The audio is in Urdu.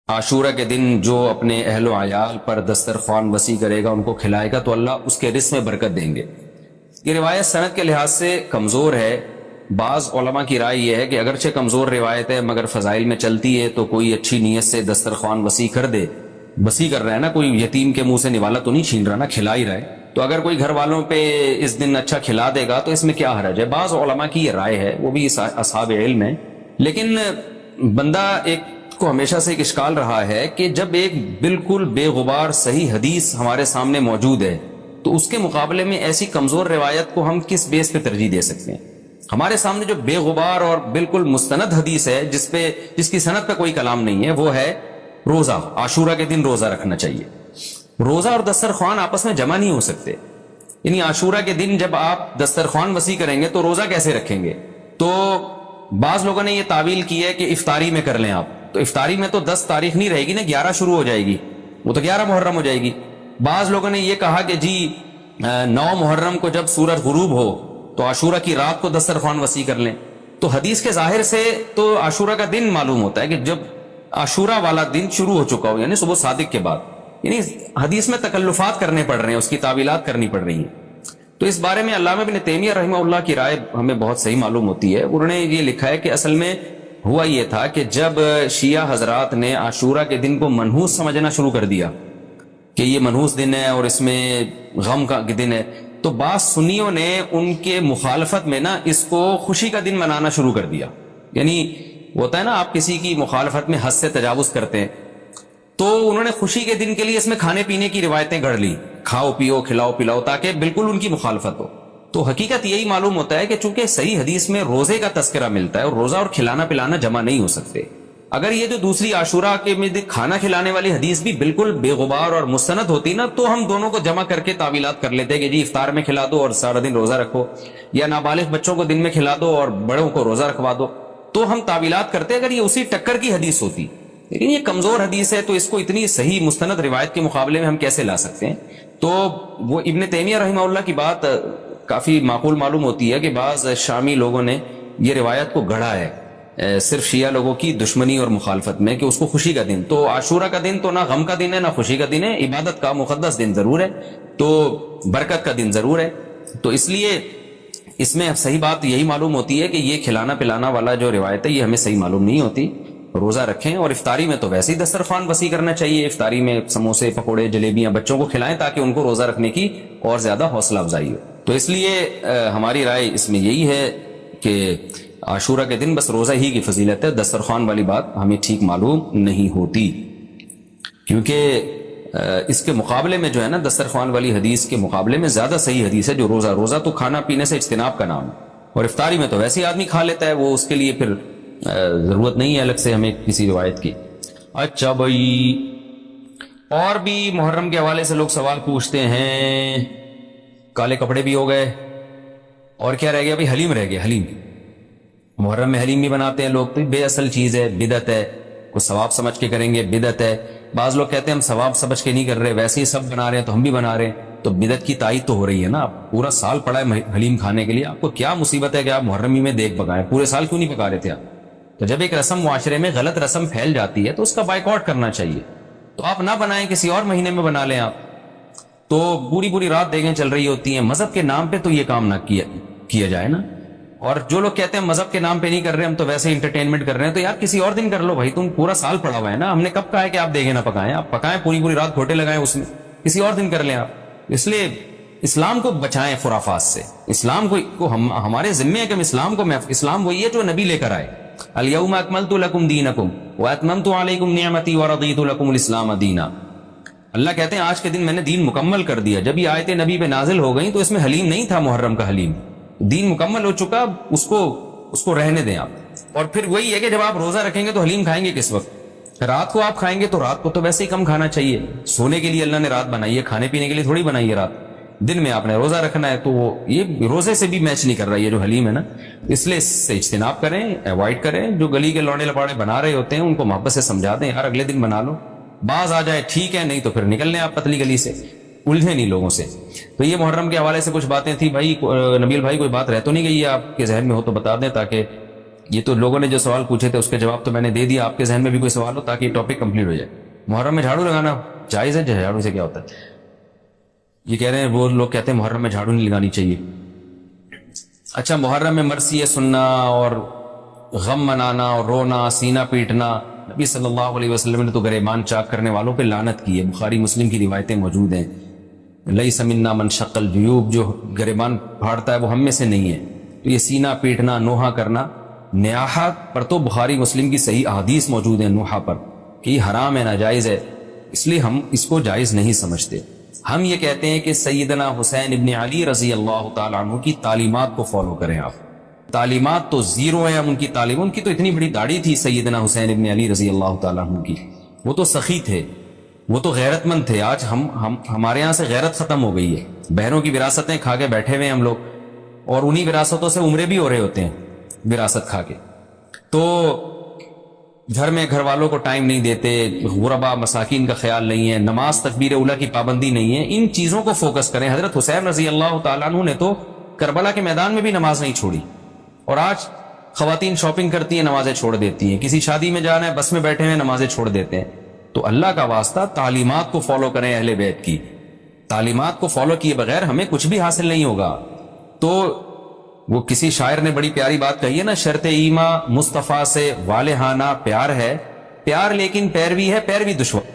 عاشورہ کے دن جو اپنے اہل و عیال پر دسترخوان وسیع کرے گا، ان کو کھلائے گا، تو اللہ اس کے رزق میں برکت دیں گے۔ یہ روایت سند کے لحاظ سے کمزور ہے۔ بعض علماء کی رائے یہ ہے کہ اگرچہ کمزور روایت ہے مگر فضائل میں چلتی ہے، تو کوئی اچھی نیت سے دسترخوان وسیع کر دے، وسیع کر رہا ہے نا، کوئی یتیم کے منہ سے نوالا تو نہیں چھین رہا نا، کھلا ہی رہا ہے، تو اگر کوئی گھر والوں پہ اس دن اچھا کھلا دے گا تو اس میں کیا حرج ہے۔ بعض علماء کی یہ رائے ہے، وہ بھی اصحاب علم ہے۔ لیکن بندہ ایک کو ہمیشہ سے ایک اشکال رہا ہے کہ جب ایک بالکل بے غبار صحیح حدیث ہمارے سامنے موجود ہے تو اس کے مقابلے میں ایسی کمزور روایت کو ہم کس بیس پہ ترجیح دے سکتے ہیں؟ ہمارے سامنے جو بے غبار اور بالکل مستند حدیث ہے، جس کی سند پہ کوئی کلام نہیں ہے، وہ ہے روزہ۔ عاشورہ کے دن روزہ رکھنا چاہیے۔ روزہ اور دسترخوان آپس میں جمع نہیں ہو سکتے، یعنی عاشورہ کے دن جب آپ دسترخوان وسیع کریں گے تو روزہ کیسے رکھیں گے؟ تو بعض لوگوں نے یہ تعویل کی ہے کہ افطاری میں کر لیں آپ، تو افطاری میں تو 10 تاریخ نہیں رہے گی نا، 11 شروع ہو جائے گی، وہ تو 11 محرم ہو جائے گی۔ بعض لوگوں نے یہ کہا کہ جی 9 محرم کو جب سورج غروب ہو تو عاشورہ کی رات کو دسترخوان وسیع کر لیں۔ تو حدیث کے ظاہر سے تو عاشورہ کا دن معلوم ہوتا ہے کہ جب عاشورہ والا دن شروع ہو چکا ہو، یعنی صبح صادق کے بعد، یعنی حدیث میں تکلفات کرنے پڑ رہے ہیں، اس کی تعویلات کرنی پڑ رہی ہیں۔ تو اس بارے میں علامہ ابن تیمیہ رحمہ اللہ کی رائے ہمیں بہت صحیح معلوم ہوتی ہے۔ انہوں نے یہ لکھا ہے کہ اصل میں ہوا یہ تھا کہ جب شیعہ حضرات نے عاشورہ کے دن کو منحوس سمجھنا شروع کر دیا کہ یہ منحوس دن ہے اور اس میں غم کا دن ہے، تو بعض سنیوں نے ان کے مخالفت میں نا اس کو خوشی کا دن منانا شروع کر دیا۔ یعنی ہوتا ہے نا، آپ کسی کی مخالفت میں حد سے تجاوز کرتے ہیں، تو انہوں نے خوشی کے دن کے لیے اس میں کھانے پینے کی روایتیں گڑھ لی، کھاؤ پیو کھلاؤ پلاؤ، تاکہ بالکل ان کی مخالفت ہو۔ تو حقیقت یہی معلوم ہوتا ہے کہ چونکہ صحیح حدیث میں روزے کا تذکرہ ملتا ہے اور روزہ اور کھلانا پلانا جمع نہیں ہو سکتے۔ اگر یہ جو دوسری عاشورہ کے میں کھانا کھلانے والی حدیث بھی بالکل بے غبار اور مستند ہوتی نا، تو ہم دونوں کو جمع کر کے تعویلات کر لیتے کہ جی افطار میں کھلا دو اور سارا دن روزہ رکھو، یا نابالغ بچوں کو دن میں کھلا دو اور بڑوں کو روزہ رکھوا دو، تو ہم تعویلات کرتے اگر یہ اسی ٹکر کی حدیث ہوتی۔ لیکن یہ کمزور حدیث ہے، تو اس کو اتنی صحیح مستند روایت کے مقابلے میں ہم کیسے لا سکتے ہیں؟ تو وہ ابن تیمیہ رحمہ اللہ کی بات کافی معقول معلوم ہوتی ہے کہ بعض شامی لوگوں نے یہ روایت کو گڑھا ہے صرف شیعہ لوگوں کی دشمنی اور مخالفت میں، کہ اس کو خوشی کا دن، تو عاشورہ کا دن تو نہ غم کا دن ہے نہ خوشی کا دن ہے، عبادت کا مقدس دن ضرور ہے، تو برکت کا دن ضرور ہے۔ تو اس لیے اس میں صحیح بات یہی معلوم ہوتی ہے کہ یہ کھلانا پلانا والا جو روایت ہے یہ ہمیں صحیح معلوم نہیں ہوتی۔ روزہ رکھیں، اور افطاری میں تو ویسے ہی دسترخوان وسیع کرنا چاہیے، افطاری میں سموسے پکوڑے جلیبیاں بچوں کو کھلائیں تاکہ ان کو روزہ رکھنے کی اور زیادہ حوصلہ افزائی ہو۔ تو اس لیے ہماری رائے اس میں یہی ہے کہ عاشورہ کے دن بس روزہ ہی کی فضیلت ہے، دسترخوان والی بات ہمیں ٹھیک معلوم نہیں ہوتی، کیونکہ اس کے مقابلے میں جو ہے نا، دسترخوان والی حدیث کے مقابلے میں زیادہ صحیح حدیث ہے جو روزہ۔ روزہ تو کھانا پینے سے اجتناب کا نام ہے، اور افطاری میں تو ویسے ہی آدمی کھا لیتا ہے، وہ اس کے لیے پھر ضرورت نہیں ہے الگ سے ہمیں کسی روایت کی۔ اچھا بھائی، اور بھی محرم کے حوالے سے لوگ سوال پوچھتے ہیں۔ کالے کپڑے بھی ہو گئے، اور کیا رہ گیا؟ ابھی حلیم رہ گیا۔ حلیم محرم میں حلیم بھی بناتے ہیں لوگ، تو بے اصل چیز ہے، بدعت ہے، کوئی ثواب سمجھ کے کریں گے بدعت ہے۔ بعض لوگ کہتے ہیں ہم ثواب سمجھ کے نہیں کر رہے، ویسے ہی سب بنا رہے ہیں تو ہم بھی بنا رہے ہیں، تو بدعت کی تائید تو ہو رہی ہے نا۔ آپ پورا سال پڑا ہے حلیم کھانے کے لیے، آپ کو کیا مصیبت ہے کہ آپ محرمی میں دیکھ پکائیں؟ پورے سال کیوں نہیں پکا رہے تھے آپ؟ تو جب ایک رسم معاشرے میں غلط رسم پھیل جاتی ہے تو اس کا بائیکاٹ کرنا چاہیے، تو آپ نہ بنائیں، کسی اور مہینے میں بنا لیں آپ۔ تو پوری رات دیگیں چل رہی ہوتی ہیں، مذہب کے نام پہ تو یہ کام نہ کیا جائے نا۔ اور جو لوگ کہتے ہیں مذہب کے نام پہ نہیں کر رہے، ہم تو ویسے انٹرٹینمنٹ کر رہے ہیں، تو یار کسی اور دن کر لو بھائی، تم پورا سال پڑا ہوا ہے نا، ہم نے کب کہا ہے کہ آپ دیگیں نہ پکائیں؟ آپ پکائیں، پوری رات گھوٹے لگائیں اس میں، کسی اور دن کر لیں آپ۔ اس لیے اسلام کو بچائیں خرافات سے، اسلام کو ہمارے ذمے ہے کہ ہم اسلام وہی ہے جو نبی لے کر آئے۔ الیوم اکملت لکم دینکم واتممت علیکم نعمتی ورضیت لکم الاسلام دینا۔ اللہ کہتے ہیں آج کے دن میں نے دین مکمل کر دیا۔ جب یہ آیتیں نبی پہ نازل ہو گئیں تو اس میں حلیم نہیں تھا، محرم کا حلیم، دین مکمل ہو چکا، اس کو رہنے دیں آپ۔ اور پھر وہی ہے کہ جب آپ روزہ رکھیں گے تو حلیم کھائیں گے کس وقت؟ رات کو آپ کھائیں گے، تو رات کو تو ویسے ہی کم کھانا چاہیے، سونے کے لیے اللہ نے رات بنائی ہے، کھانے پینے کے لیے تھوڑی بنائی ہے رات۔ دن میں آپ نے روزہ رکھنا ہے، تو یہ روزے سے بھی میچ نہیں کر رہا یہ جو حلیم ہے نا، اس لیے اس سے اجتناب کریں، ایوائڈ کریں۔ جو گلی کے لوڑے لپاڑے بنا رہے ہوتے ہیں ان کو محبت سے سمجھا دیں، یار اگلے دن بنا لو، باز آ جائے ٹھیک ہے، نہیں تو پھر نکل لیں آپ پتلی گلی سے، الجھے نہیں لوگوں سے۔ تو یہ محرم کے حوالے سے کچھ باتیں تھیں۔ بھائی نبیل بھائی، کوئی بات رہ تو نہیں گئی ہے آپ کے ذہن میں ہو تو بتا دیں، تاکہ یہ تو لوگوں نے جو سوال پوچھے تھے اس کے جواب تو میں نے دے دیا. آپ کے ذہن میں بھی کوئی سوال ہو تاکہ یہ ٹاپک کمپلیٹ ہو جائے. محرم میں جھاڑو لگانا جائز ہے؟ جھاڑو سے کیا ہوتا ہے؟ یہ کہہ رہے ہیں وہ لوگ کہتے ہیں محرم میں جھاڑو نہیں لگانی چاہیے. اچھا محرم میں مرثیہ سننا اور غم منانا اور رونا سینہ پیٹنا، نبی صلی اللہ علیہ وسلم نے تو گریبان چاک کرنے والوں پہ لعنت کی ہے. بخاری مسلم کی روایتیں موجود ہیں. لیس منا من شق الجیوب، جو گریبان پھاڑتا ہے وہ ہم میں سے نہیں ہے. تو یہ سینہ پیٹنا نوحہ کرنا، نیاحہ پر تو بخاری مسلم کی صحیح احادیث موجود ہیں نوحہ پر کہ یہ حرام ہے، ناجائز ہے، اس لیے ہم اس کو جائز نہیں سمجھتے. ہم یہ کہتے ہیں کہ سیدنا حسین ابن علی رضی اللہ تعالیٰ عنہ کی تعلیمات کو فالو کریں. آپ تعلیمات تو زیرو ہیں ان کی تعلیم. ان کی تو اتنی بڑی داڑھی تھی سیدنا حسین ابن علی رضی اللہ تعالیٰ عنہ کی، وہ تو سخی تھے، وہ تو غیرت مند تھے. آج ہمارے یہاں سے غیرت ختم ہو گئی ہے. بہنوں کی وراثتیں کھا کے بیٹھے ہوئے ہیں ہم لوگ، اور انہی وراثتوں سے عمرے بھی ہو رہے ہوتے ہیں وراثت کھا کے. تو گھر میں گھر والوں کو ٹائم نہیں دیتے، غربا مساکین کا خیال نہیں ہے، نماز تکبیر اولیٰ کی پابندی نہیں ہے. ان چیزوں کو فوکس کریں. حضرت حسین رضی اللہ تعالیٰ عنہ نے تو کربلا کے میدان میں بھی نماز نہیں چھوڑی. اور آج خواتین شاپنگ کرتی ہیں نمازیں چھوڑ دیتی ہیں، کسی شادی میں جانا ہے بس میں بیٹھے ہوئے نمازیں چھوڑ دیتے ہیں. تو اللہ کا واسطہ تعلیمات کو فالو کریں. اہل بیت کی تعلیمات کو فالو کیے بغیر ہمیں کچھ بھی حاصل نہیں ہوگا. تو وہ کسی شاعر نے بڑی پیاری بات کہی ہے نا، شرط ایما مصطفیٰ سے والہانہ پیار ہے، پیار لیکن پیروی ہے، پیروی دشوار.